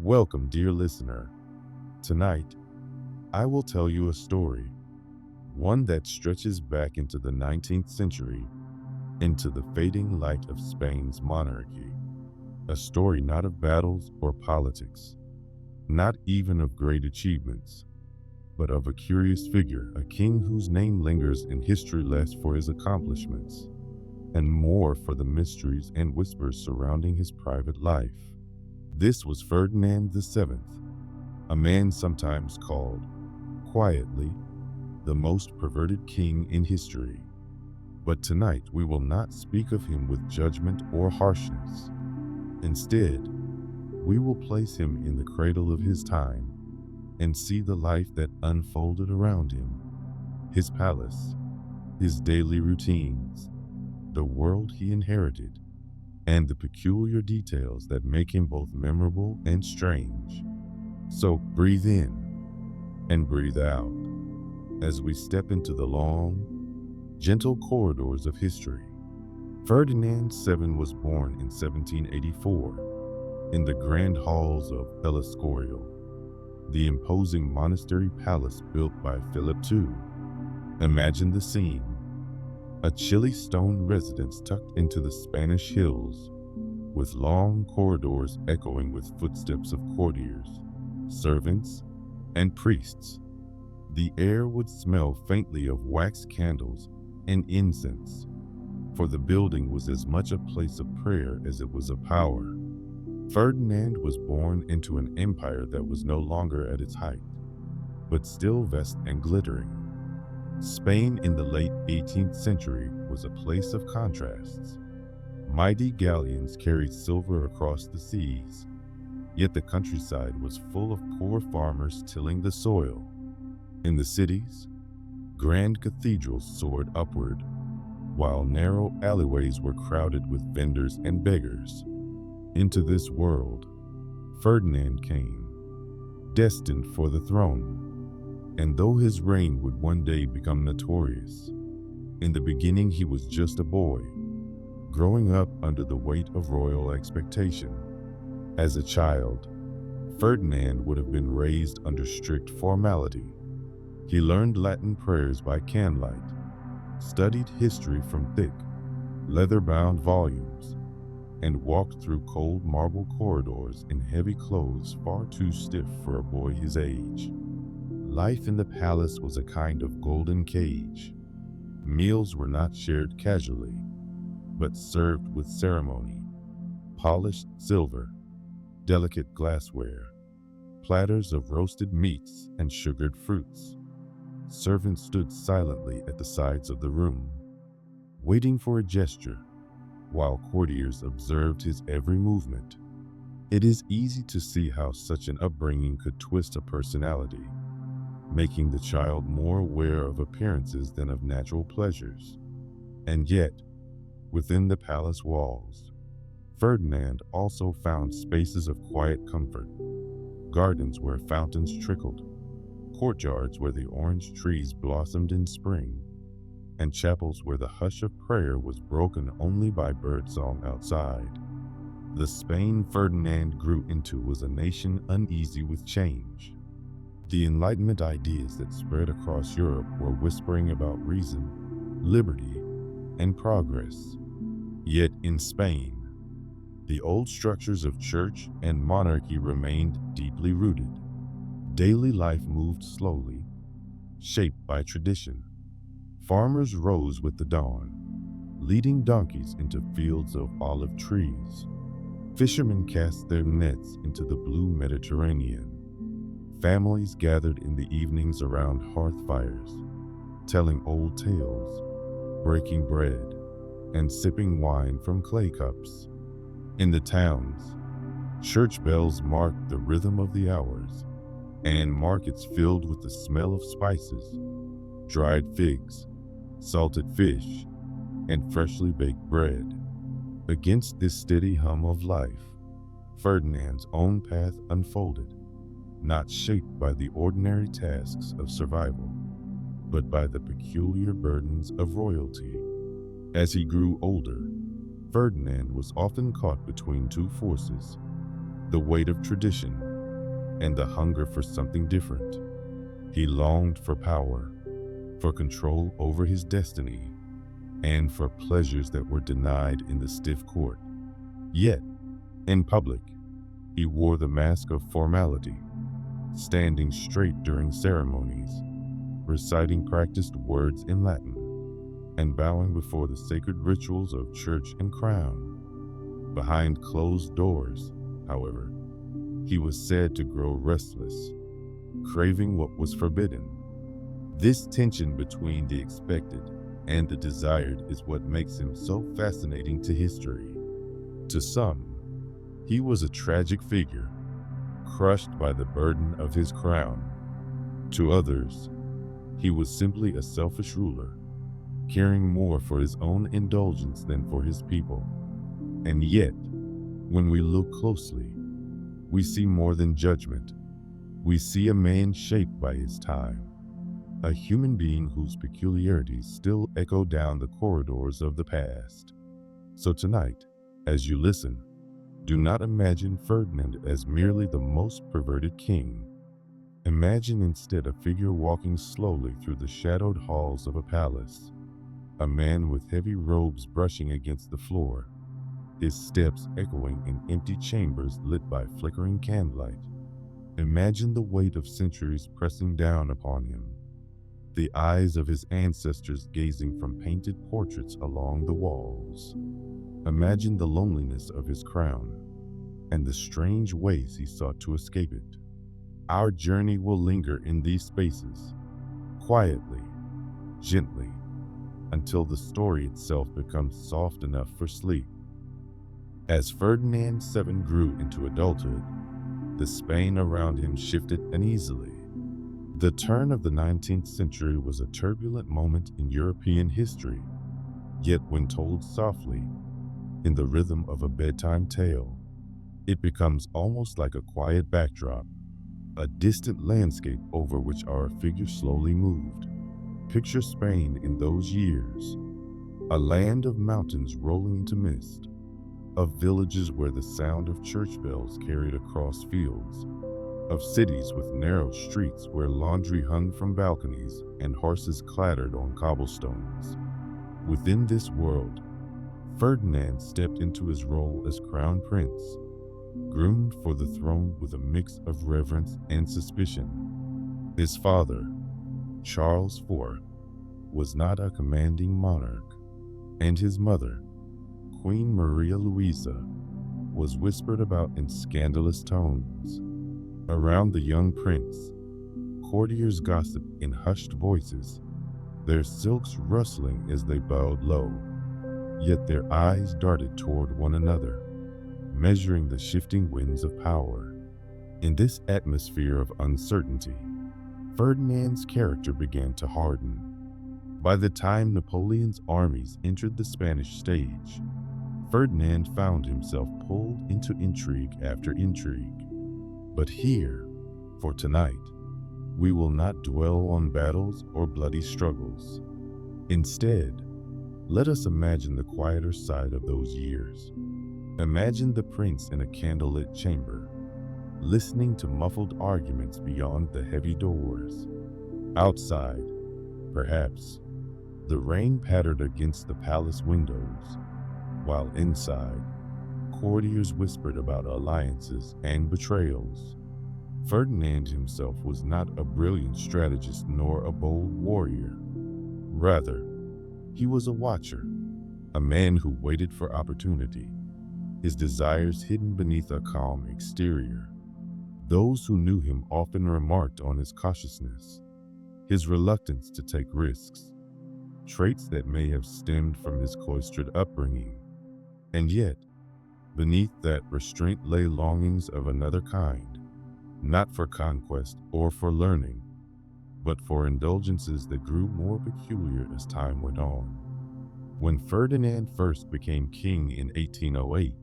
Welcome, dear listener. Tonight, I will tell you a story, one that stretches back into the 19th century, into the fading light of Spain's monarchy. A story not of battles or politics, not even of great achievements, but of a curious figure, a king whose name lingers in history less for his accomplishments and more for the mysteries and whispers surrounding his private life. This was Ferdinand VII, a man sometimes called, quietly, the most perverted king in history. But tonight we will not speak of him with judgment or harshness. Instead, we will place him in the cradle of his time and see the life that unfolded around him, his palace, his daily routines, the world he inherited, and the peculiar details that make him both memorable and strange. So breathe in and breathe out as we step into the long, gentle corridors of history. Ferdinand VII was born in 1784 in the grand halls of El Escorial, the imposing monastery palace built by Philip II. Imagine the scene. A chilly stone residence tucked into the Spanish hills, with long corridors echoing with footsteps of courtiers, servants, and priests. The air would smell faintly of wax candles and incense, for the building was as much a place of prayer as it was of power. Ferdinand was born into an empire that was no longer at its height, but still vast and glittering. Spain in the late 18th century was a place of contrasts. Mighty galleons carried silver across the seas, yet the countryside was full of poor farmers tilling the soil. In the cities, grand cathedrals soared upward, while narrow alleyways were crowded with vendors and beggars. Into this world, Ferdinand came, destined for the throne. And though his reign would one day become notorious, in the beginning he was just a boy, growing up under the weight of royal expectation. As a child, Ferdinand would have been raised under strict formality. He learned Latin prayers by candlelight, studied history from thick, leather-bound volumes, and walked through cold marble corridors in heavy clothes far too stiff for a boy his age. Life in the palace was a kind of golden cage. Meals were not shared casually, but served with ceremony. Polished silver, delicate glassware, platters of roasted meats and sugared fruits. Servants stood silently at the sides of the room, waiting for a gesture, while courtiers observed his every movement. It is easy to see how such an upbringing could twist a personality, making the child more aware of appearances than of natural pleasures. And yet, within the palace walls, Ferdinand also found spaces of quiet comfort, gardens where fountains trickled, courtyards where the orange trees blossomed in spring, and chapels where the hush of prayer was broken only by birdsong outside. The Spain Ferdinand grew into was a nation uneasy with change. The Enlightenment ideas that spread across Europe were whispering about reason, liberty, and progress. Yet in Spain, the old structures of church and monarchy remained deeply rooted. Daily life moved slowly, shaped by tradition. Farmers rose with the dawn, leading donkeys into fields of olive trees. Fishermen cast their nets into the blue Mediterranean. Families gathered in the evenings around hearth fires, telling old tales, breaking bread, and sipping wine from clay cups. In the towns, church bells marked the rhythm of the hours, and markets filled with the smell of spices, dried figs, salted fish, and freshly baked bread. Against this steady hum of life, Ferdinand's own path unfolded, not shaped by the ordinary tasks of survival, but by the peculiar burdens of royalty. As he grew older, Ferdinand was often caught between two forces: the weight of tradition and the hunger for something different. He longed for power, for control over his destiny, and for pleasures that were denied in the stiff court. Yet, in public, he wore the mask of formality, standing straight during ceremonies, reciting practiced words in Latin, and bowing before the sacred rituals of church and crown. Behind closed doors, however, he was said to grow restless, craving what was forbidden. This tension between the expected and the desired is what makes him so fascinating to history. To some, he was a tragic figure, crushed by the burden of his crown. To others, he was simply a selfish ruler, caring more for his own indulgence than for his people. And yet, when we look closely, we see more than judgment. We see a man shaped by his time, a human being whose peculiarities still echo down the corridors of the past. So tonight, as you listen, do not imagine Ferdinand as merely the most perverted king. Imagine instead a figure walking slowly through the shadowed halls of a palace, a man with heavy robes brushing against the floor, his steps echoing in empty chambers lit by flickering candlelight. Imagine the weight of centuries pressing down upon him, the eyes of his ancestors gazing from painted portraits along the walls. Imagine the loneliness of his crown and the strange ways he sought to escape it. Our journey will linger in these spaces, quietly, gently, until the story itself becomes soft enough for sleep. As Ferdinand VII grew into adulthood, the Spain around him shifted uneasily. The turn of the 19th century was a turbulent moment in European history, yet when told softly, in the rhythm of a bedtime tale, it becomes almost like a quiet backdrop, a distant landscape over which our figure slowly moved. Picture Spain in those years, a land of mountains rolling into mist, of villages where the sound of church bells carried across fields, of cities with narrow streets where laundry hung from balconies and horses clattered on cobblestones. Within this world, Ferdinand stepped into his role as crown prince, groomed for the throne with a mix of reverence and suspicion. His father, Charles IV, was not a commanding monarch, and his mother, Queen Maria Louisa, was whispered about in scandalous tones. Around the young prince, courtiers gossiped in hushed voices, their silks rustling as they bowed low. Yet their eyes darted toward one another, measuring the shifting winds of power. In this atmosphere of uncertainty, Ferdinand's character began to harden. By the time Napoleon's armies entered the Spanish stage, Ferdinand found himself pulled into intrigue after intrigue. But here, for tonight, we will not dwell on battles or bloody struggles. Instead, let us imagine the quieter side of those years. Imagine the prince in a candlelit chamber, listening to muffled arguments beyond the heavy doors. Outside, perhaps, the rain pattered against the palace windows, while inside, courtiers whispered about alliances and betrayals. Ferdinand himself was not a brilliant strategist nor a bold warrior. Rather, he was a watcher, a man who waited for opportunity, his desires hidden beneath a calm exterior. Those who knew him often remarked on his cautiousness, his reluctance to take risks, traits that may have stemmed from his cloistered upbringing. And yet, beneath that restraint lay longings of another kind, not for conquest or for learning, but for indulgences that grew more peculiar as time went on. When Ferdinand first became king in 1808,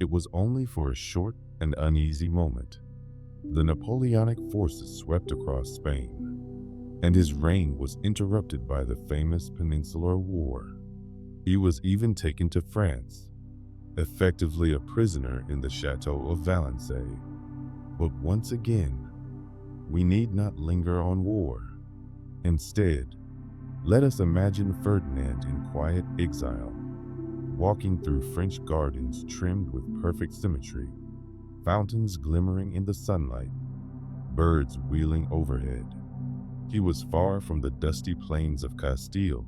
it was only for a short and uneasy moment. The Napoleonic forces swept across Spain, and his reign was interrupted by the famous Peninsular War. He was even taken to France, effectively a prisoner in the Chateau of Valenciennes. But once again, we need not linger on war. Instead, let us imagine Ferdinand in quiet exile, walking through French gardens trimmed with perfect symmetry, fountains glimmering in the sunlight, birds wheeling overhead. He was far from the dusty plains of Castile,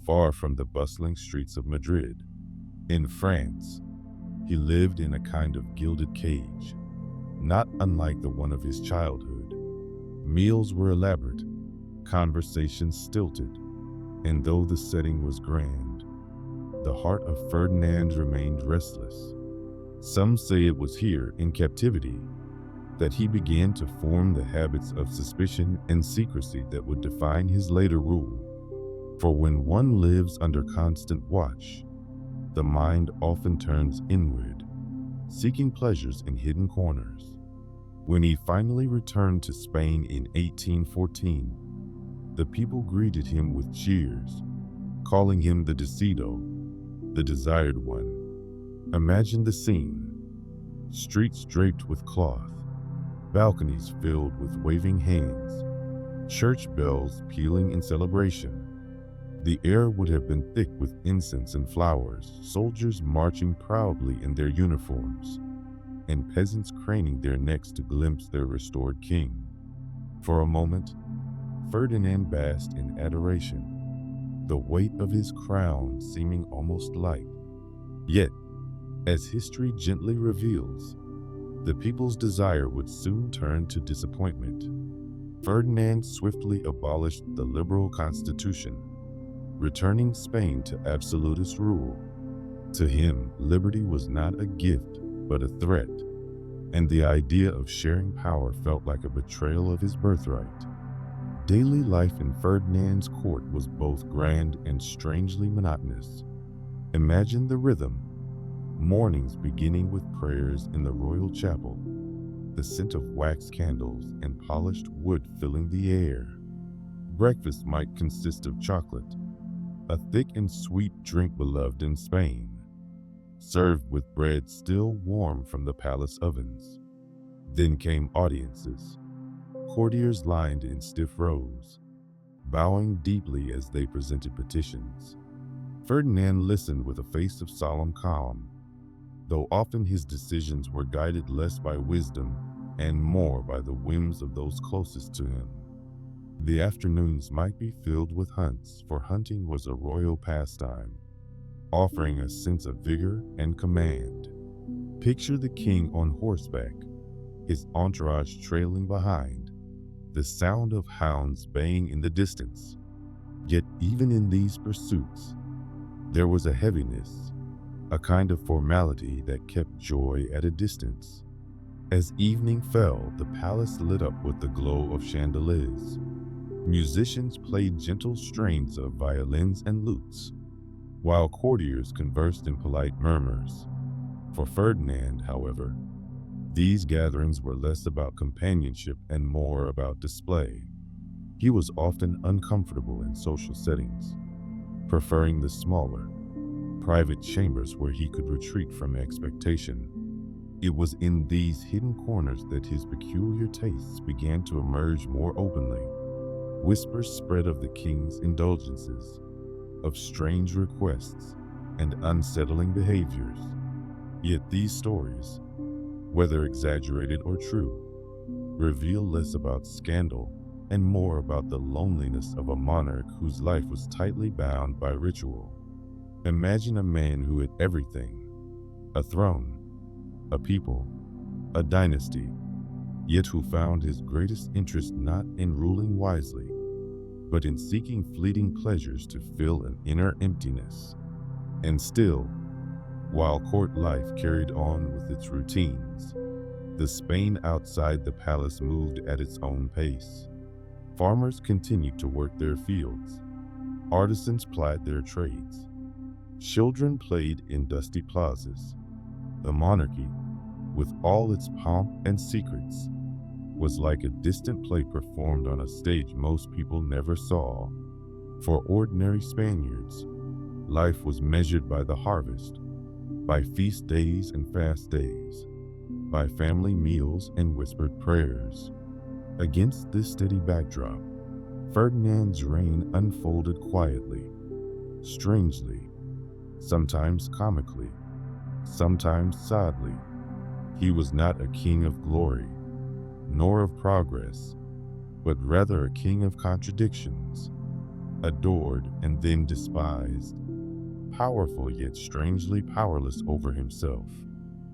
far from the bustling streets of Madrid. In France, he lived in a kind of gilded cage, not unlike the one of his childhood. Meals were elaborate, conversations stilted, and though the setting was grand, the heart of Ferdinand remained restless. Some say it was here, in captivity, that he began to form the habits of suspicion and secrecy that would define his later rule. For when one lives under constant watch, the mind often turns inward, seeking pleasures in hidden corners. When he finally returned to Spain in 1814, the people greeted him with cheers, calling him the Decido, the desired one. Imagine the scene: streets draped with cloth, balconies filled with waving hands, church bells pealing in celebration. The air would have been thick with incense and flowers, soldiers marching proudly in their uniforms, and peasants craning their necks to glimpse their restored king. For a moment, Ferdinand basked in adoration, the weight of his crown seeming almost light. Yet, as history gently reveals, the people's desire would soon turn to disappointment. Ferdinand swiftly abolished the liberal constitution, returning Spain to absolutist rule. To him, liberty was not a gift, but a threat, and the idea of sharing power felt like a betrayal of his birthright. Daily life in Ferdinand's court was both grand and strangely monotonous. Imagine the rhythm: mornings beginning with prayers in the royal chapel, the scent of wax candles and polished wood filling the air. Breakfast might consist of chocolate, a thick and sweet drink beloved in Spain, served with bread still warm from the palace ovens. Then came audiences, courtiers lined in stiff rows, bowing deeply as they presented petitions. Ferdinand listened with a face of solemn calm, though often his decisions were guided less by wisdom and more by the whims of those closest to him. The afternoons might be filled with hunts, for hunting was a royal pastime, offering a sense of vigor and command. Picture the king on horseback, his entourage trailing behind, the sound of hounds baying in the distance. Yet even in these pursuits, there was a heaviness, a kind of formality that kept joy at a distance. As evening fell, the palace lit up with the glow of chandeliers. Musicians played gentle strains of violins and lutes, while courtiers conversed in polite murmurs. For Ferdinand, however, these gatherings were less about companionship and more about display. He was often uncomfortable in social settings, preferring the smaller, private chambers where he could retreat from expectation. It was in these hidden corners that his peculiar tastes began to emerge more openly. Whispers spread of the king's indulgences, of strange requests and unsettling behaviors. Yet these stories, whether exaggerated or true, reveal less about scandal and more about the loneliness of a monarch whose life was tightly bound by ritual. Imagine a man who had everything: a throne, a people, a dynasty, yet who found his greatest interest not in ruling wisely, but in seeking fleeting pleasures to fill an inner emptiness. And still, while court life carried on with its routines, the Spain outside the palace moved at its own pace. Farmers continued to work their fields. Artisans plied their trades. Children played in dusty plazas. The monarchy, with all its pomp and secrets, was like a distant play performed on a stage most people never saw. For ordinary Spaniards, life was measured by the harvest, by feast days and fast days. by family meals and whispered prayers. Against this steady backdrop, Ferdinand's reign unfolded quietly, strangely, sometimes comically, sometimes sadly. He was not a king of glory, nor of progress, but rather a king of contradictions, adored and then despised, powerful yet strangely powerless over himself.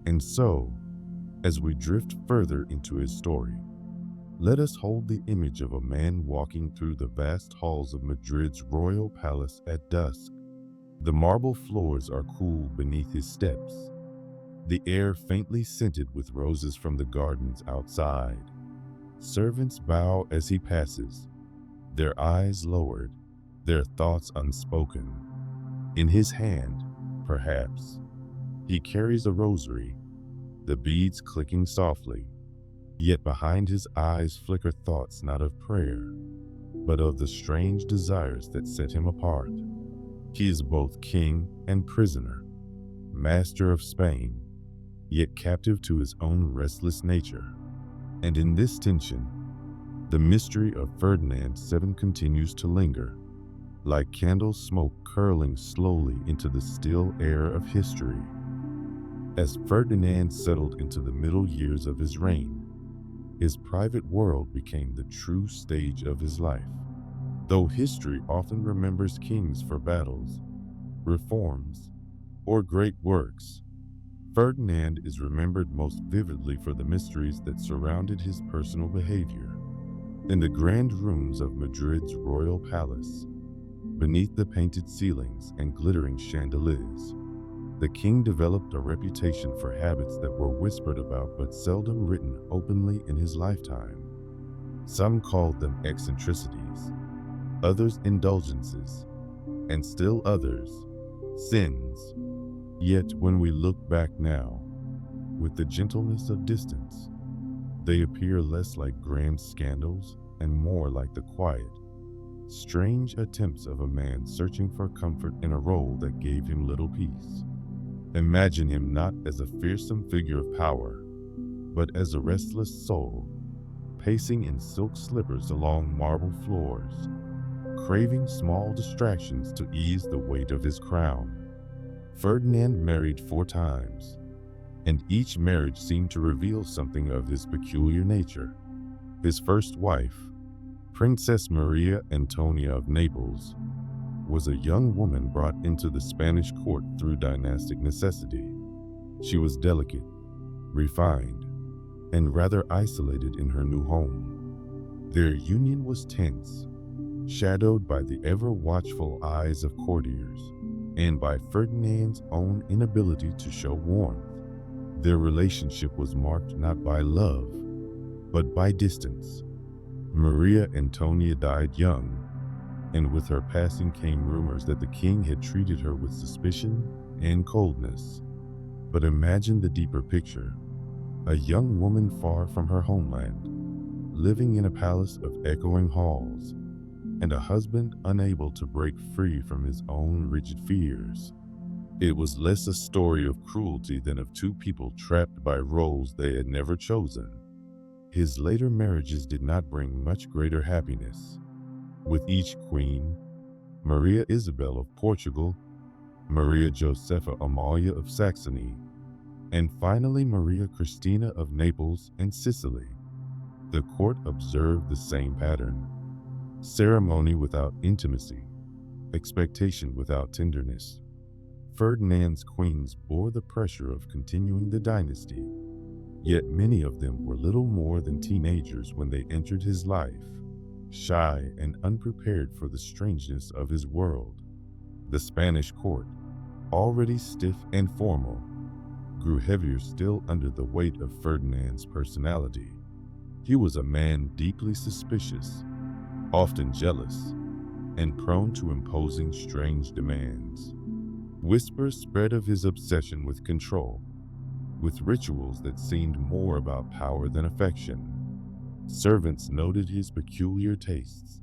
And so, as we drift further into his story, let us hold the image of a man walking through the vast halls of Madrid's royal palace at dusk. The marble floors are cool beneath his steps, the air faintly scented with roses from the gardens outside. Servants bow as he passes, their eyes lowered, their thoughts unspoken. In his hand, perhaps, he carries a rosary, the beads clicking softly. Yet behind his eyes flicker thoughts not of prayer, but of the strange desires that set him apart. He is both king and prisoner, master of Spain, yet captive to his own restless nature. And in this tension, the mystery of Ferdinand VII continues to linger, like candle smoke curling slowly into the still air of history. As Ferdinand settled into the middle years of his reign, his private world became the true stage of his life. Though history often remembers kings for battles, reforms, or great works, Ferdinand is remembered most vividly for the mysteries that surrounded his personal behavior. In the grand rooms of Madrid's royal palace, beneath the painted ceilings and glittering chandeliers, the king developed a reputation for habits that were whispered about but seldom written openly in his lifetime. Some called them eccentricities, others indulgences, and still others sins. Yet when we look back now, with the gentleness of distance, they appear less like grand scandals and more like the quiet, strange attempts of a man searching for comfort in a role that gave him little peace. Imagine him not as a fearsome figure of power, but as a restless soul, pacing in silk slippers along marble floors, craving small distractions to ease the weight of his crown. Ferdinand married 4 times, and each marriage seemed to reveal something of his peculiar nature. His first wife, Princess Maria Antonia of Naples, was a young woman brought into the Spanish court through dynastic necessity. She was delicate, refined, and rather isolated in her new home. Their union was tense, shadowed by the ever-watchful eyes of courtiers, and by Ferdinand's own inability to show warmth. Their relationship was marked not by love, but by distance. Maria Antonia died young, and with her passing came rumors that the king had treated her with suspicion and coldness. But imagine the deeper picture. A young woman far from her homeland, living in a palace of echoing halls, and a husband unable to break free from his own rigid fears. It was less a story of cruelty than of 2 people trapped by roles they had never chosen. His later marriages did not bring much greater happiness. With each queen, Maria Isabel of Portugal, Maria Josepha Amalia of Saxony, and finally Maria Cristina of Naples and Sicily, the court observed the same pattern. Ceremony without intimacy, expectation without tenderness. Ferdinand's queens bore the pressure of continuing the dynasty, yet many of them were little more than teenagers when they entered his life, shy and unprepared for the strangeness of his world. The Spanish court, already stiff and formal, grew heavier still under the weight of Ferdinand's personality. He was a man deeply suspicious, often jealous, and prone to imposing strange demands. Whispers spread of his obsession with control, with rituals that seemed more about power than affection. Servants noted his peculiar tastes,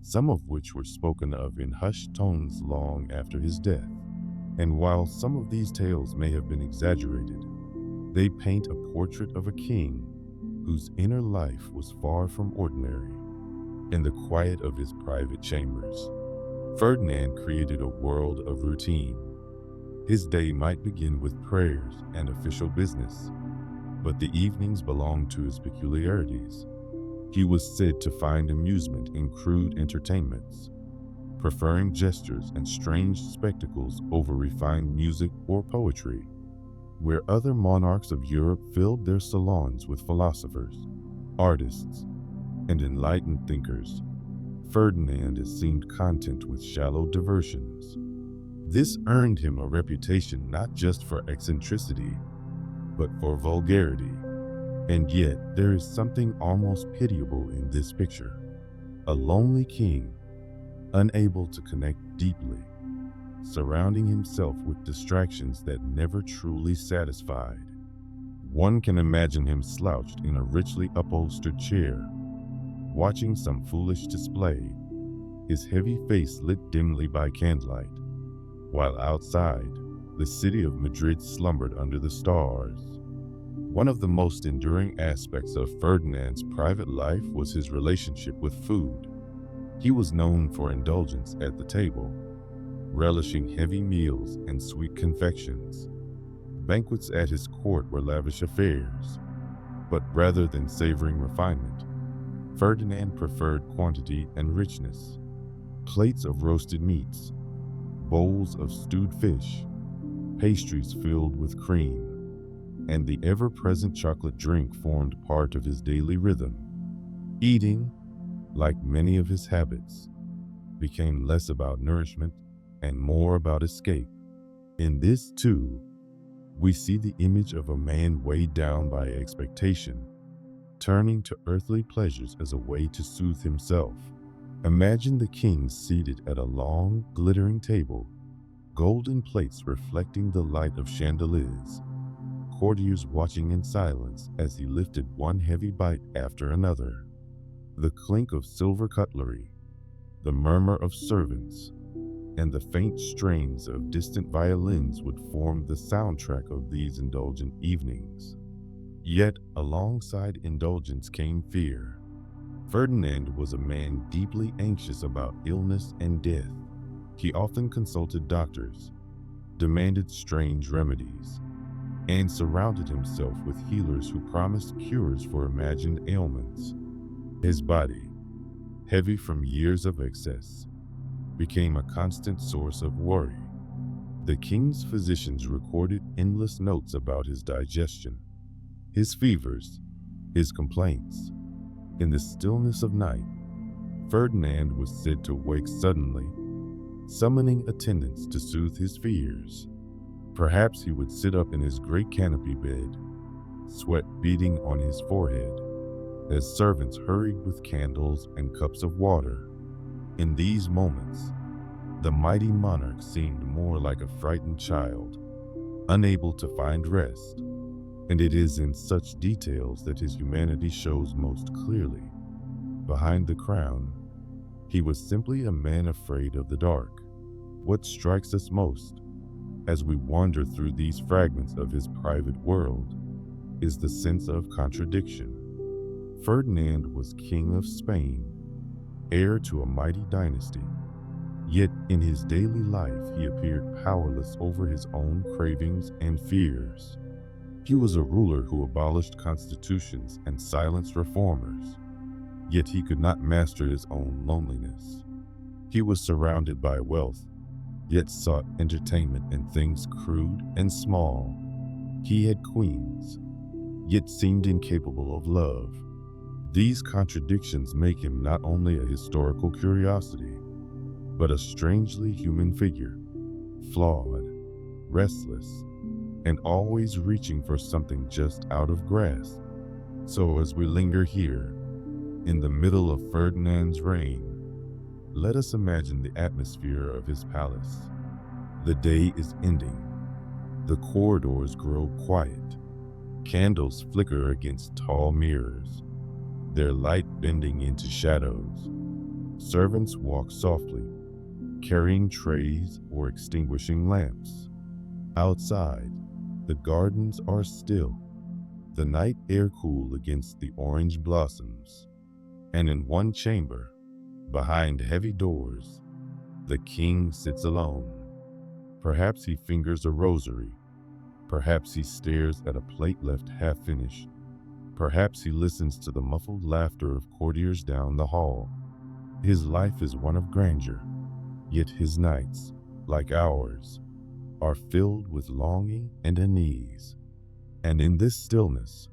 some of which were spoken of in hushed tones long after his death. And while some of these tales may have been exaggerated, They paint a portrait of a king whose inner life was far from ordinary. In the quiet of his private chambers, Ferdinand created a world of routine. His day might begin with prayers and official business, but the evenings belonged to his peculiarities. He was said to find amusement in crude entertainments, preferring gestures and strange spectacles over refined music or poetry. Where other monarchs of Europe filled their salons with philosophers, artists, and enlightened thinkers, Ferdinand seemed content with shallow diversions. This earned him a reputation not just for eccentricity, but for vulgarity. And yet, there is something almost pitiable in this picture. A lonely king, unable to connect deeply, surrounding himself with distractions that never truly satisfied. One can imagine him slouched in a richly upholstered chair, watching some foolish display, his heavy face lit dimly by candlelight, while outside, the city of Madrid slumbered under the stars. One of the most enduring aspects of Ferdinand's private life was his relationship with food. He was known for indulgence at the table, relishing heavy meals and sweet confections. Banquets at his court were lavish affairs, but rather than savoring refinement, Ferdinand preferred quantity and richness. Plates of roasted meats, bowls of stewed fish, pastries filled with cream, and the ever-present chocolate drink formed part of his daily rhythm. Eating, like many of his habits, became less about nourishment and more about escape. In this, too, we see the image of a man weighed down by expectation, turning to earthly pleasures as a way to soothe himself. Imagine the king seated at a long, glittering table, golden plates reflecting the light of chandeliers, courtiers watching in silence as he lifted one heavy bite after another. The clink of silver cutlery, the murmur of servants, and the faint strains of distant violins would form the soundtrack of these indulgent evenings. Yet, alongside indulgence came fear. Ferdinand was a man deeply anxious about illness and death. He often consulted doctors, demanded strange remedies, and surrounded himself with healers who promised cures for imagined ailments. His body, heavy from years of excess, became a constant source of worry. The king's physicians recorded endless notes about his digestion, his fevers, his complaints. In the stillness of night, Ferdinand was said to wake suddenly, summoning attendants to soothe his fears. Perhaps he would sit up in his great canopy bed, sweat beading on his forehead, as servants hurried with candles and cups of water. In these moments, the mighty monarch seemed more like a frightened child, unable to find rest. And it is in such details that his humanity shows most clearly. Behind the crown, he was simply a man afraid of the dark. What strikes us most, as we wander through these fragments of his private world, is the sense of contradiction. Ferdinand was king of Spain, heir to a mighty dynasty. Yet in his daily life he appeared powerless over his own cravings and fears. He was a ruler who abolished constitutions and silenced reformers, yet he could not master his own loneliness. He was surrounded by wealth, yet sought entertainment in things crude and small. He had queens, yet seemed incapable of love. These contradictions make him not only a historical curiosity, but a strangely human figure, flawed, restless, and always reaching for something just out of grasp. So as we linger here, in the middle of Ferdinand's reign, let us imagine the atmosphere of his palace. The day is ending. The corridors grow quiet. Candles flicker against tall mirrors, their light bending into shadows. Servants walk softly, carrying trays or extinguishing lamps. Outside, the gardens are still, the night air cool against the orange blossoms, and in one chamber, behind heavy doors, the king sits alone. Perhaps he fingers a rosary. Perhaps he stares at a plate left half-finished. Perhaps he listens to the muffled laughter of courtiers down the hall. His life is one of grandeur, yet his nights, like ours, are filled with longing and unease. And in this stillness,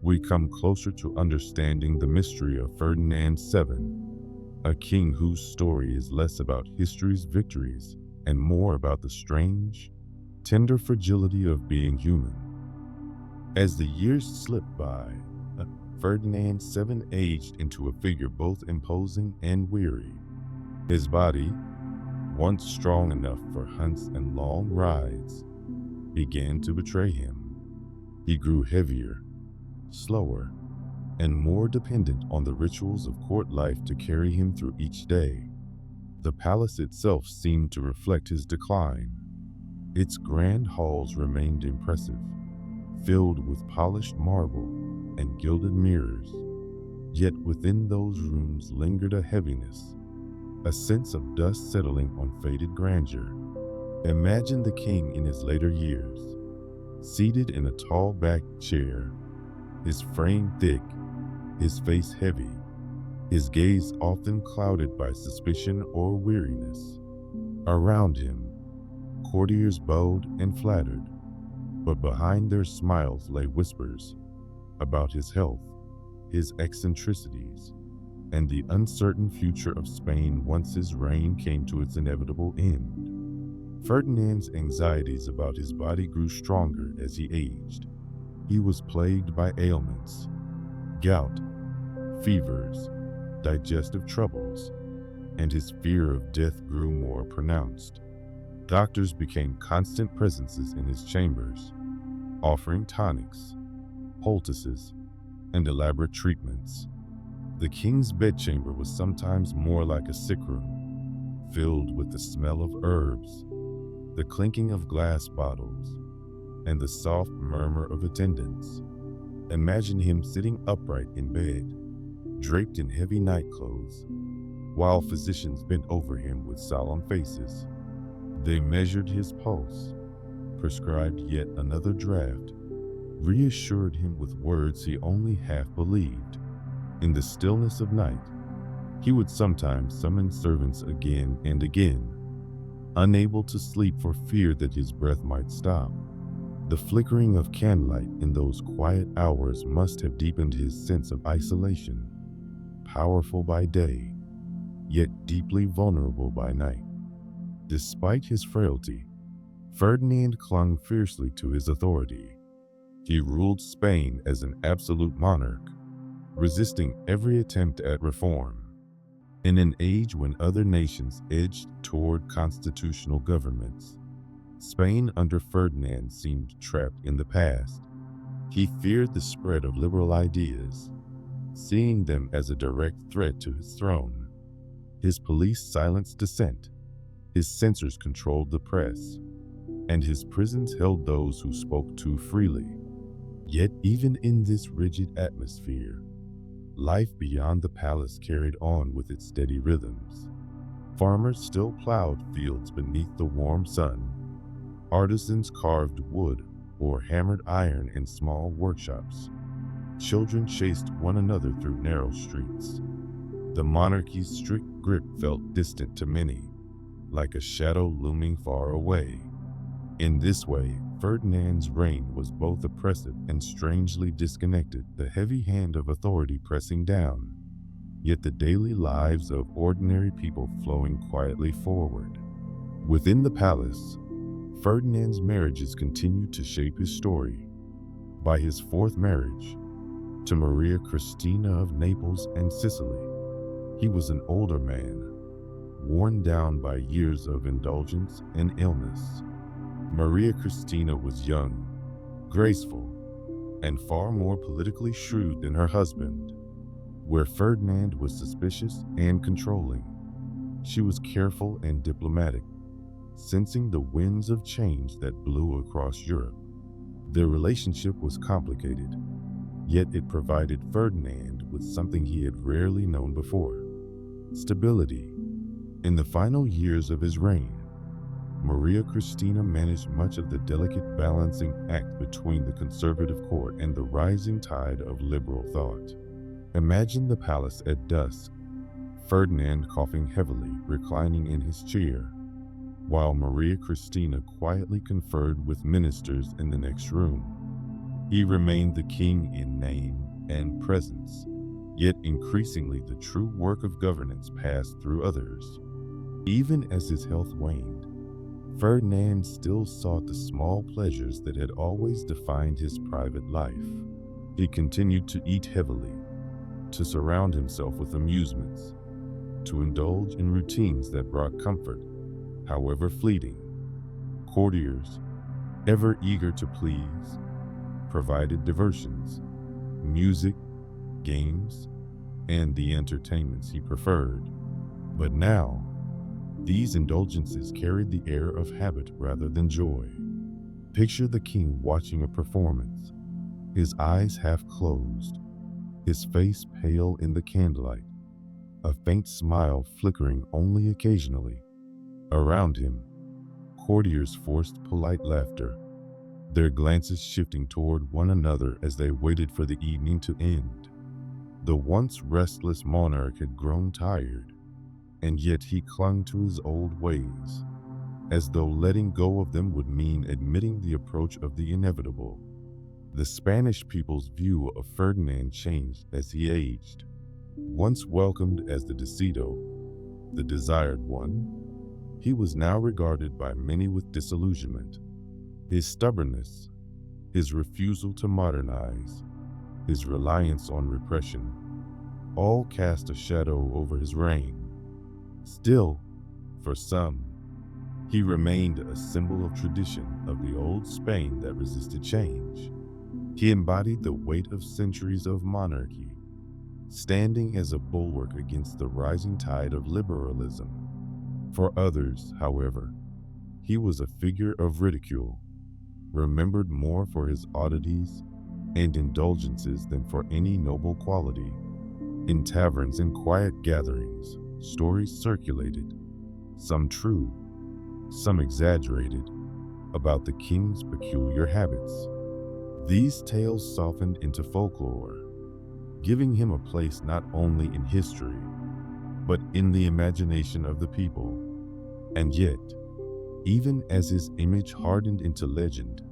we come closer to understanding the mystery of Ferdinand VII, a king whose story is less about history's victories and more about the strange, tender fragility of being human. As the years slip by, Ferdinand VII aged into a figure both imposing and weary. His body, once strong enough for hunts and long rides, began to betray him. He grew heavier, slower, and more dependent on the rituals of court life to carry him through each day. The palace itself seemed to reflect his decline. Its grand halls remained impressive, filled with polished marble and gilded mirrors. Yet within those rooms lingered a heaviness, a sense of dust settling on faded grandeur. Imagine the king in his later years, seated in a tall-backed chair, his frame thick, his face heavy, his gaze often clouded by suspicion or weariness. Around him, courtiers bowed and flattered, but behind their smiles lay whispers about his health, his eccentricities, and the uncertain future of Spain once his reign came to its inevitable end. Ferdinand's anxieties about his body grew stronger as he aged. He was plagued by ailments, gout, fevers, digestive troubles, and his fear of death grew more pronounced. Doctors became constant presences in his chambers, offering tonics, poultices, and elaborate treatments. The king's bedchamber was sometimes more like a sick room, filled with the smell of herbs, the clinking of glass bottles, and the soft murmur of attendants. Imagine him sitting upright in bed, draped in heavy nightclothes, while physicians bent over him with solemn faces. They measured his pulse, prescribed yet another draught, reassured him with words he only half believed. In the stillness of night, he would sometimes summon servants again and again, unable to sleep for fear that his breath might stop. The flickering of candlelight in those quiet hours must have deepened his sense of isolation, powerful by day, yet deeply vulnerable by night. Despite his frailty, Ferdinand clung fiercely to his authority. He ruled Spain as an absolute monarch, resisting every attempt at reform. In an age when other nations edged toward constitutional governments, Spain under Ferdinand seemed trapped in the past. He feared the spread of liberal ideas, seeing them as a direct threat to his throne. His police silenced dissent, his censors controlled the press, and his prisons held those who spoke too freely. Yet even in this rigid atmosphere, life beyond the palace carried on with its steady rhythms. Farmers still plowed fields beneath the warm sun. Artisans carved wood or hammered iron in small workshops. Children chased one another through narrow streets. The monarchy's strict grip felt distant to many, like a shadow looming far away. In this way, Ferdinand's reign was both oppressive and strangely disconnected, the heavy hand of authority pressing down, yet the daily lives of ordinary people flowing quietly forward. Within the palace, Ferdinand's marriages continued to shape his story. By his fourth marriage, to Maria Cristina of Naples and Sicily, he was an older man, worn down by years of indulgence and illness. Maria Cristina was young, graceful, and far more politically shrewd than her husband. Where Ferdinand was suspicious and controlling, she was careful and diplomatic, sensing the winds of change that blew across Europe. Their relationship was complicated, yet it provided Ferdinand with something he had rarely known before: stability. In the final years of his reign, Maria Cristina managed much of the delicate balancing act between the conservative court and the rising tide of liberal thought. Imagine the palace at dusk, Ferdinand coughing heavily, reclining in his chair, while Maria Cristina quietly conferred with ministers in the next room. He remained the king in name and presence, yet increasingly the true work of governance passed through others. Even as his health waned, Ferdinand still sought the small pleasures that had always defined his private life. He continued to eat heavily, to surround himself with amusements, to indulge in routines that brought comfort, however fleeting. Courtiers, ever eager to please, provided diversions, music, games, and the entertainments he preferred. But now, these indulgences carried the air of habit rather than joy. Picture the king watching a performance, his eyes half closed, his face pale in the candlelight, a faint smile flickering only occasionally. Around him, courtiers forced polite laughter, their glances shifting toward one another as they waited for the evening to end. The once restless monarch had grown tired, and yet he clung to his old ways, as though letting go of them would mean admitting the approach of the inevitable. The Spanish people's view of Ferdinand changed as he aged. Once welcomed as the decido, the desired one, he was now regarded by many with disillusionment. His stubbornness, his refusal to modernize, his reliance on repression, all cast a shadow over his reign. Still, for some, he remained a symbol of tradition of the old Spain that resisted change. He embodied the weight of centuries of monarchy, standing as a bulwark against the rising tide of liberalism. For others, however, he was a figure of ridicule, remembered more for his oddities and indulgences than for any noble quality. In taverns and quiet gatherings, stories circulated, some true, some exaggerated, about the king's peculiar habits. These tales softened into folklore, giving him a place not only in history, but in the imagination of the people. And yet, even as his image hardened into legend,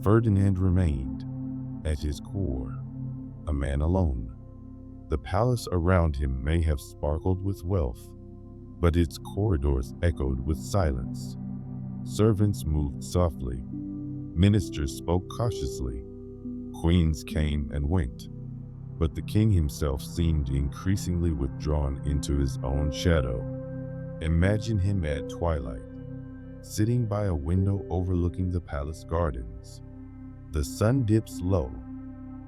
Ferdinand remained, at his core, a man alone. The palace around him may have sparkled with wealth, but its corridors echoed with silence. Servants moved softly, ministers spoke cautiously, queens came and went, but the king himself seemed increasingly withdrawn into his own shadow. Imagine him at twilight, sitting by a window overlooking the palace gardens. The sun dips low,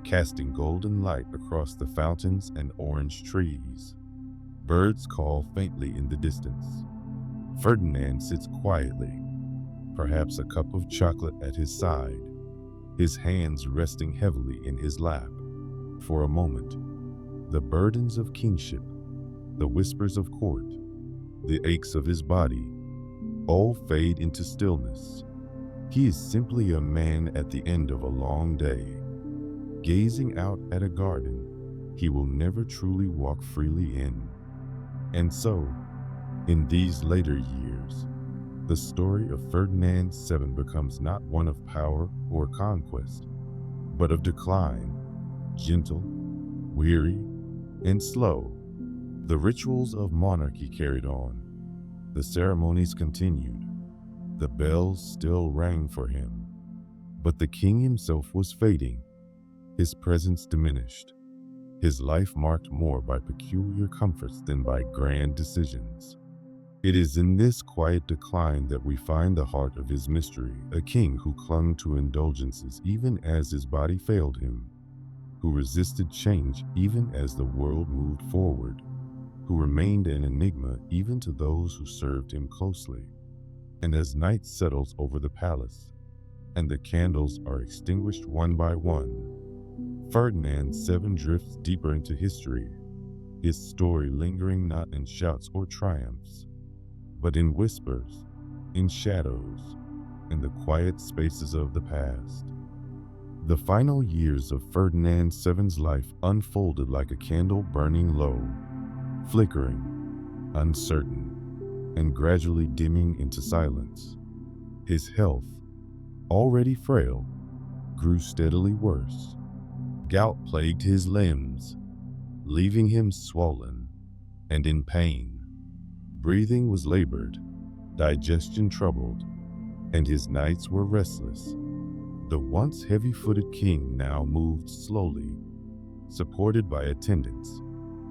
casting golden light across the fountains and orange trees. Birds call faintly in the distance. Ferdinand sits quietly, perhaps a cup of chocolate at his side, his hands resting heavily in his lap. For a moment, the burdens of kingship, the whispers of court, the aches of his body, all fade into stillness. He is simply a man at the end of a long day, gazing out at a garden he will never truly walk freely in. And so, in these later years, the story of Ferdinand VII becomes not one of power or conquest, but of decline, gentle, weary, and slow. The rituals of monarchy carried on. The ceremonies continued. The bells still rang for him. But the king himself was fading. His presence diminished. His life marked more by peculiar comforts than by grand decisions. It is in this quiet decline that we find the heart of his mystery, a king who clung to indulgences even as his body failed him, who resisted change even as the world moved forward, who remained an enigma even to those who served him closely. And as night settles over the palace, and the candles are extinguished one by one. Ferdinand VII drifts deeper into history, his story lingering not in shouts or triumphs, but in whispers, in shadows, in the quiet spaces of the past. The final years of Ferdinand VII's life unfolded like a candle burning low, flickering, uncertain, and gradually dimming into silence. His health, already frail, grew steadily worse. Gout plagued his limbs, leaving him swollen and in pain. Breathing was labored, digestion troubled, and his nights were restless. The once heavy-footed king now moved slowly, supported by attendants,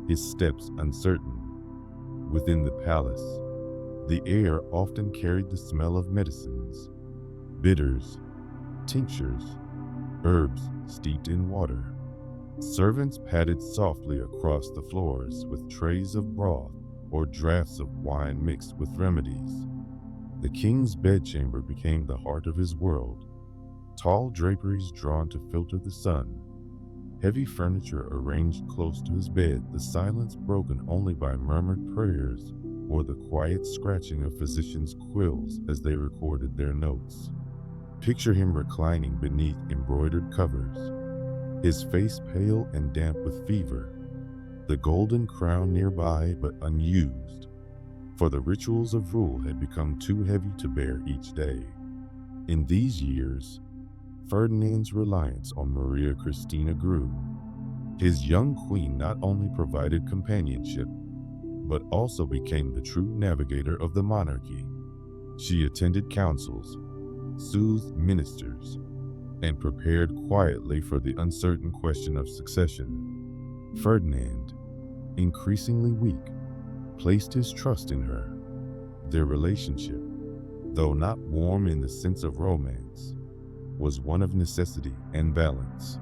his steps uncertain. Within the palace, the air often carried the smell of medicines, bitters, tinctures, herbs steeped in water. Servants padded softly across the floors with trays of broth or draughts of wine mixed with remedies. The king's bedchamber became the heart of his world. Tall draperies drawn to filter the sun, heavy furniture arranged close to his bed, the silence broken only by murmured prayers or the quiet scratching of physicians' quills as they recorded their notes. Picture him reclining beneath embroidered covers, his face pale and damp with fever, the golden crown nearby but unused, for the rituals of rule had become too heavy to bear each day. In these years, Ferdinand's reliance on Maria Cristina grew. His young queen not only provided companionship, but also became the true navigator of the monarchy. She attended councils, soothed ministers, and prepared quietly for the uncertain question of succession. Ferdinand, increasingly weak, placed his trust in her. Their relationship, though not warm in the sense of romance, was one of necessity and balance.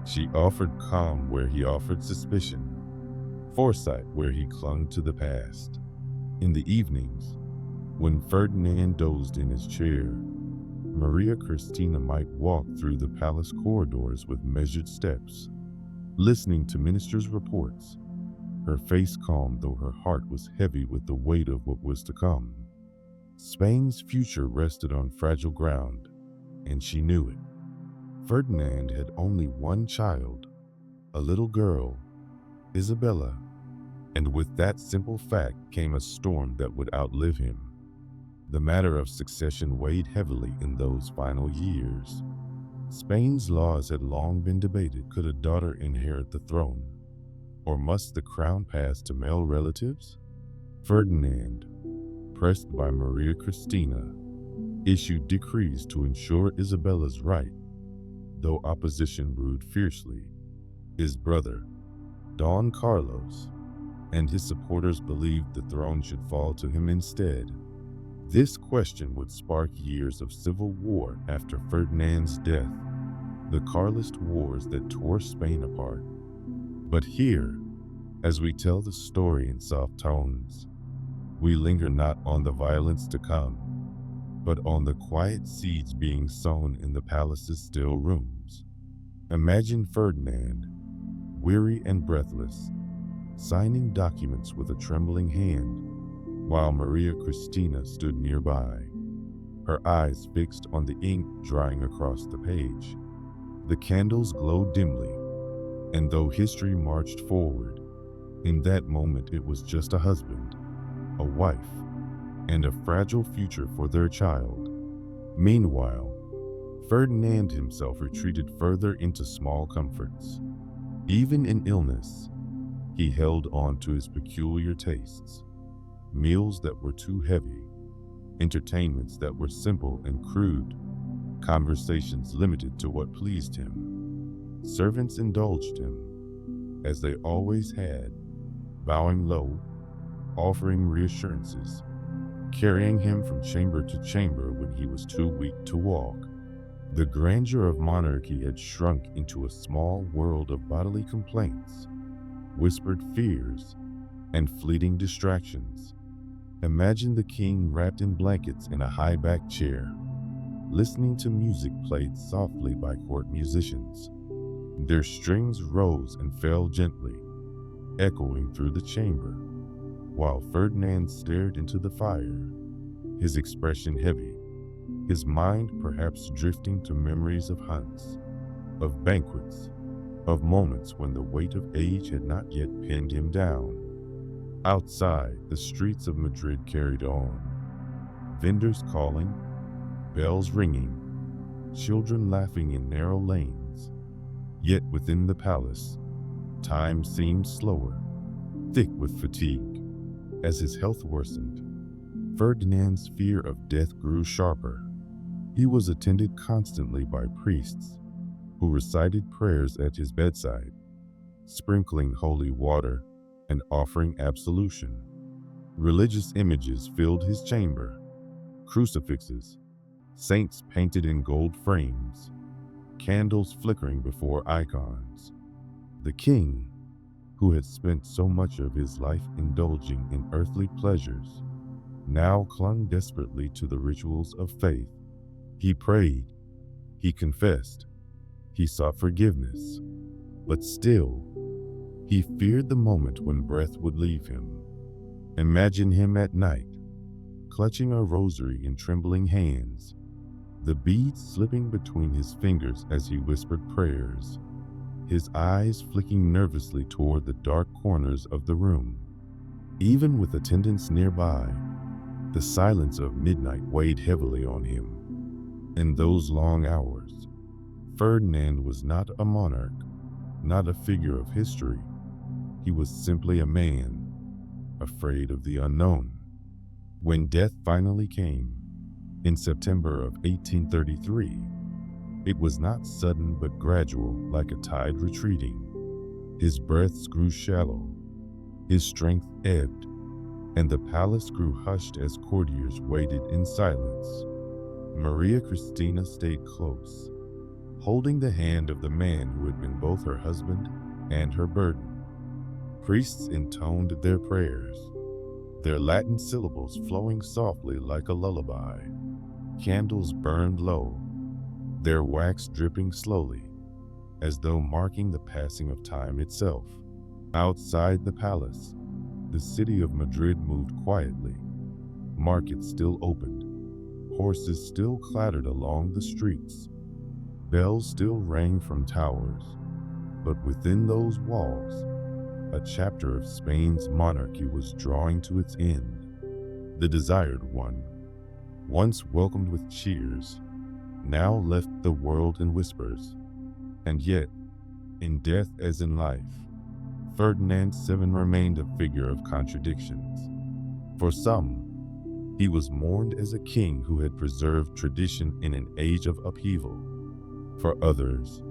She offered calm where he offered suspicion, foresight where he clung to the past. In the evenings, when Ferdinand dozed in his chair, Maria Cristina might walk through the palace corridors with measured steps, listening to ministers' reports, her face calm though her heart was heavy with the weight of what was to come. Spain's future rested on fragile ground, and she knew it. Ferdinand had only one child, a little girl, Isabella, and with that simple fact came a storm that would outlive him. The matter of succession weighed heavily in those final years. Spain's laws had long been debated. Could a daughter inherit the throne, or must the crown pass to male relatives? Ferdinand, pressed by Maria Cristina, issued decrees to ensure Isabella's right, though opposition brewed fiercely. His brother, Don Carlos, and his supporters believed the throne should fall to him instead. This question would spark years of civil war after Ferdinand's death, the Carlist wars that tore Spain apart. But here, as we tell the story in soft tones, we linger not on the violence to come, but on the quiet seeds being sown in the palace's still rooms. Imagine Ferdinand, weary and breathless, signing documents with a trembling hand, while Maria Cristina stood nearby, her eyes fixed on the ink drying across the page. The candles glowed dimly, and though history marched forward, in that moment it was just a husband, a wife, and a fragile future for their child. Meanwhile, Ferdinand himself retreated further into small comforts. Even in illness, he held on to his peculiar tastes. Meals that were too heavy, entertainments that were simple and crude, conversations limited to what pleased him. Servants indulged him, as they always had, bowing low, offering reassurances, carrying him from chamber to chamber when he was too weak to walk. The grandeur of monarchy had shrunk into a small world of bodily complaints, whispered fears, and fleeting distractions. Imagine the king wrapped in blankets in a high-backed chair, listening to music played softly by court musicians. Their strings rose and fell gently, echoing through the chamber, while Ferdinand stared into the fire, his expression heavy, his mind perhaps drifting to memories of hunts, of banquets, of moments when the weight of age had not yet pinned him down. Outside, the streets of Madrid carried on, vendors calling, bells ringing, children laughing in narrow lanes. Yet within the palace, time seemed slower, thick with fatigue. As his health worsened, Ferdinand's fear of death grew sharper. He was attended constantly by priests who recited prayers at his bedside, sprinkling holy water and offering absolution. Religious images filled his chamber, crucifixes, saints painted in gold frames, candles flickering before icons. The king, who had spent so much of his life indulging in earthly pleasures, now clung desperately to the rituals of faith. He prayed, he confessed, he sought forgiveness, but still, he feared the moment when breath would leave him. Imagine him at night, clutching a rosary in trembling hands, the beads slipping between his fingers as he whispered prayers, his eyes flicking nervously toward the dark corners of the room. Even with attendants nearby, the silence of midnight weighed heavily on him. In those long hours, Ferdinand was not a monarch, not a figure of history. He was simply a man, afraid of the unknown. When death finally came, in September of 1833, it was not sudden but gradual, like a tide retreating. His breaths grew shallow, his strength ebbed, and the palace grew hushed as courtiers waited in silence. Maria Cristina stayed close, holding the hand of the man who had been both her husband and her burden. Priests intoned their prayers, their Latin syllables flowing softly like a lullaby. Candles burned low, their wax dripping slowly, as though marking the passing of time itself. Outside the palace, the city of Madrid moved quietly. Markets still opened, horses still clattered along the streets, bells still rang from towers. But within those walls, a chapter of Spain's monarchy was drawing to its end. The desired one, once welcomed with cheers, now left the world in whispers. And yet, in death as in life, Ferdinand VII remained a figure of contradictions. For some, he was mourned as a king who had preserved tradition in an age of upheaval. For others,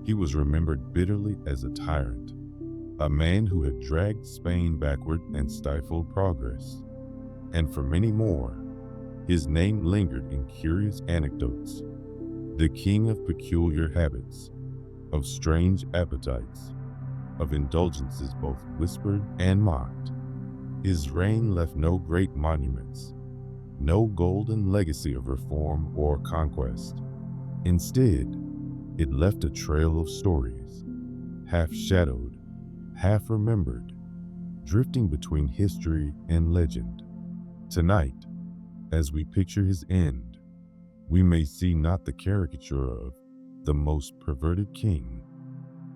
he was remembered bitterly as a tyrant, a man who had dragged Spain backward and stifled progress. And for many more, his name lingered in curious anecdotes. The king of peculiar habits, of strange appetites, of indulgences both whispered and mocked. His reign left no great monuments, no golden legacy of reform or conquest. Instead, it left a trail of stories, half-shadowed, half-remembered, drifting between history and legend. Tonight, as we picture his end, we may see not the caricature of the most perverted king,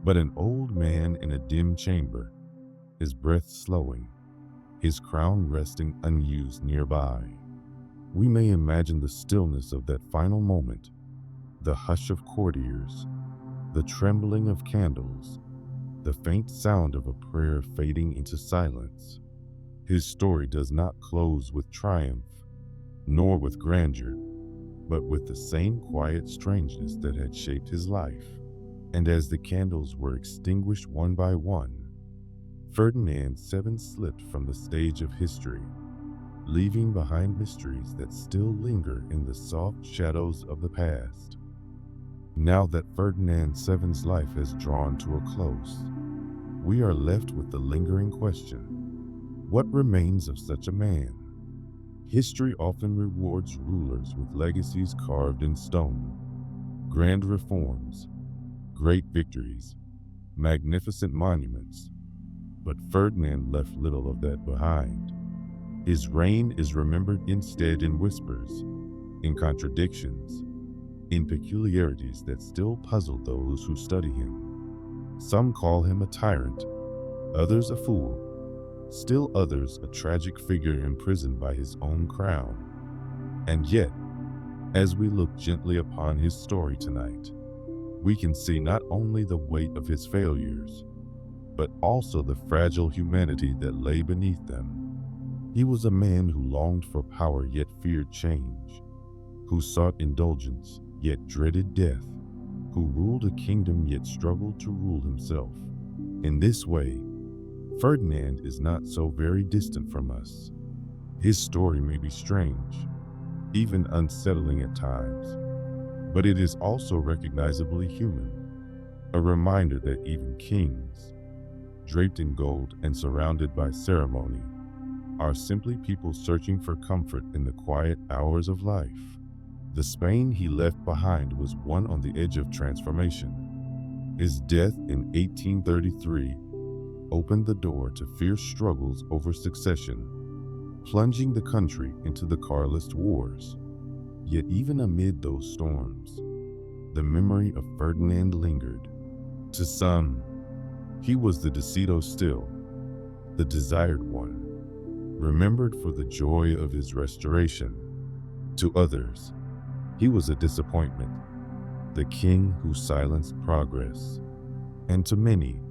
but an old man in a dim chamber, his breath slowing, his crown resting unused nearby. We may imagine the stillness of that final moment, the hush of courtiers, the trembling of candles, the faint sound of a prayer fading into silence. His story does not close with triumph, nor with grandeur, but with the same quiet strangeness that had shaped his life. And as the candles were extinguished one by one, Ferdinand VII slipped from the stage of history, leaving behind mysteries that still linger in the soft shadows of the past. Now that Ferdinand VII's life has drawn to a close, we are left with the lingering question: what remains of such a man? History often rewards rulers with legacies carved in stone, grand reforms, great victories, magnificent monuments. But Ferdinand left little of that behind. His reign is remembered instead in whispers, in contradictions, in peculiarities that still puzzle those who study him. Some call him a tyrant, others a fool, still others a tragic figure imprisoned by his own crown. And yet, as we look gently upon his story tonight, we can see not only the weight of his failures, but also the fragile humanity that lay beneath them. He was a man who longed for power yet feared change, who sought indulgence yet dreaded death, who ruled a kingdom yet struggled to rule himself. In this way, Ferdinand is not so very distant from us. His story may be strange, even unsettling at times, but it is also recognizably human, a reminder that even kings, draped in gold and surrounded by ceremony, are simply people searching for comfort in the quiet hours of life. The Spain he left behind was one on the edge of transformation. His death in 1833 opened the door to fierce struggles over succession, plunging the country into the Carlist Wars. Yet even amid those storms, the memory of Ferdinand lingered. To some, he was the Decido still, the desired one, remembered for the joy of his restoration. To others, he was a disappointment, the king who silenced progress. And to many,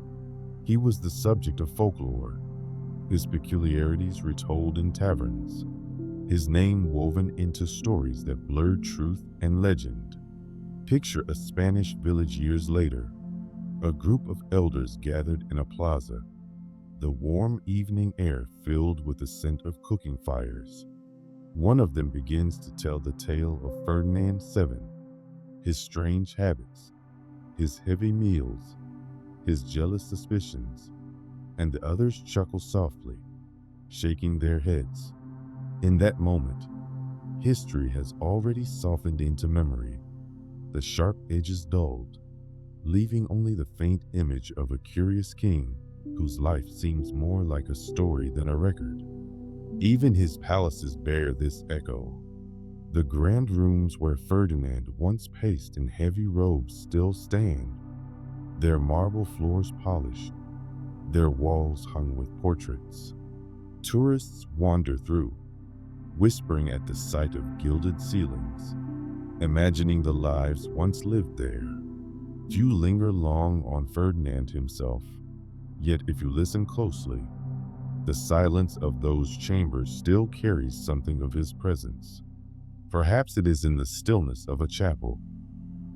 he was the subject of folklore, his peculiarities retold in taverns, his name woven into stories that blurred truth and legend. Picture a Spanish village years later, a group of elders gathered in a plaza, the warm evening air filled with the scent of cooking fires. One of them begins to tell the tale of Ferdinand VII, his strange habits, his heavy meals, his jealous suspicions, and the others chuckle softly, shaking their heads. In that moment, history has already softened into memory, the sharp edges dulled, leaving only the faint image of a curious king whose life seems more like a story than a record. Even his palaces bear this echo. The grand rooms where Ferdinand once paced in heavy robes still stand, their marble floors polished, their walls hung with portraits. Tourists wander through, whispering at the sight of gilded ceilings, imagining the lives once lived there. Few linger long on Ferdinand himself, yet if you listen closely, the silence of those chambers still carries something of his presence. Perhaps it is in the stillness of a chapel,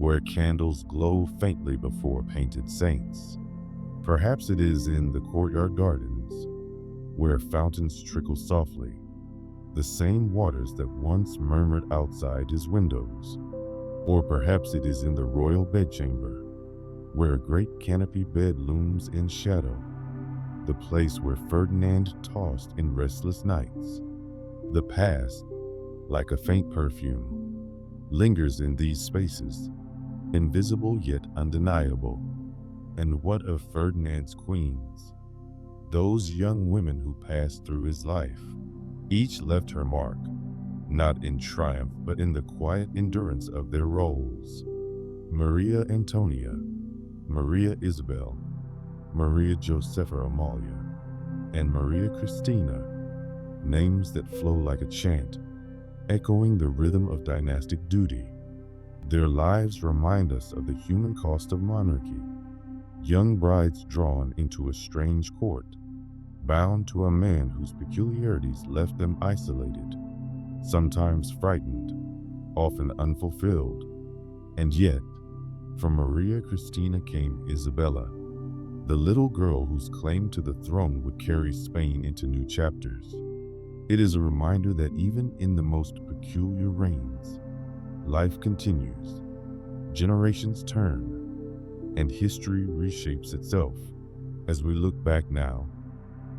where candles glow faintly before painted saints. Perhaps it is in the courtyard gardens, where fountains trickle softly, the same waters that once murmured outside his windows. Or perhaps it is in the royal bedchamber, where a great canopy bed looms in shadow, the place where Ferdinand tossed in restless nights. The past, like a faint perfume, lingers in these spaces, invisible yet undeniable. And what of Ferdinand's queens? Those young women who passed through his life. Each left her mark, not in triumph but in the quiet endurance of their roles. Maria Antonia, Maria Isabel, Maria Josepha Amalia, and Maria Christina, names that flow like a chant, echoing the rhythm of dynastic duty. Their lives remind us of the human cost of monarchy. Young brides drawn into a strange court, bound to a man whose peculiarities left them isolated, sometimes frightened, often unfulfilled. And yet, from Maria Christina came Isabella, the little girl whose claim to the throne would carry Spain into new chapters. It is a reminder that even in the most peculiar reigns, life continues, generations turn, and history reshapes itself. As we look back now,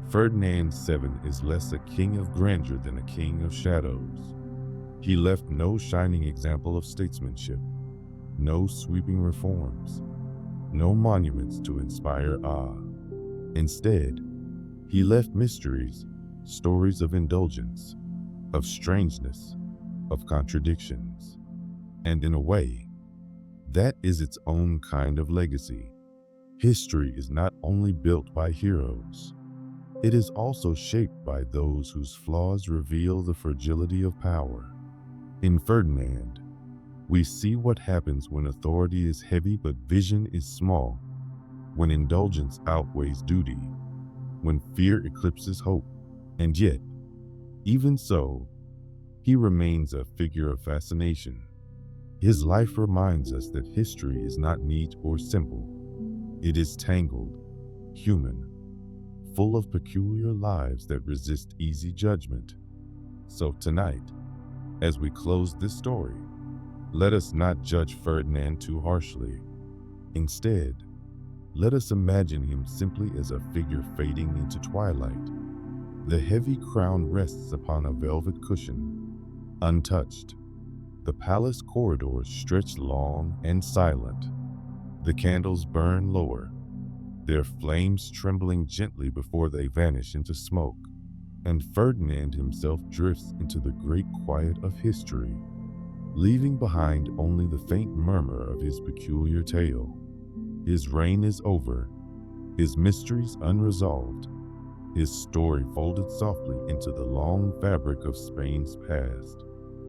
Ferdinand VII is less a king of grandeur than a king of shadows. He left no shining example of statesmanship, no sweeping reforms, no monuments to inspire awe. Instead, he left mysteries, stories of indulgence, of strangeness, of contradictions. And in a way, that is its own kind of legacy. History is not only built by heroes, it is also shaped by those whose flaws reveal the fragility of power. In Ferdinand, we see what happens when authority is heavy but vision is small, when indulgence outweighs duty, when fear eclipses hope. And yet, even so, he remains a figure of fascination. His life reminds us that history is not neat or simple. It is tangled, human, full of peculiar lives that resist easy judgment. So tonight, as we close this story, let us not judge Ferdinand too harshly. Instead, let us imagine him simply as a figure fading into twilight. The heavy crown rests upon a velvet cushion, untouched. The palace corridors stretch long and silent. The candles burn lower, their flames trembling gently before they vanish into smoke. And Ferdinand himself drifts into the great quiet of history, leaving behind only the faint murmur of his peculiar tale. His reign is over, his mysteries unresolved, his story folded softly into the long fabric of Spain's past.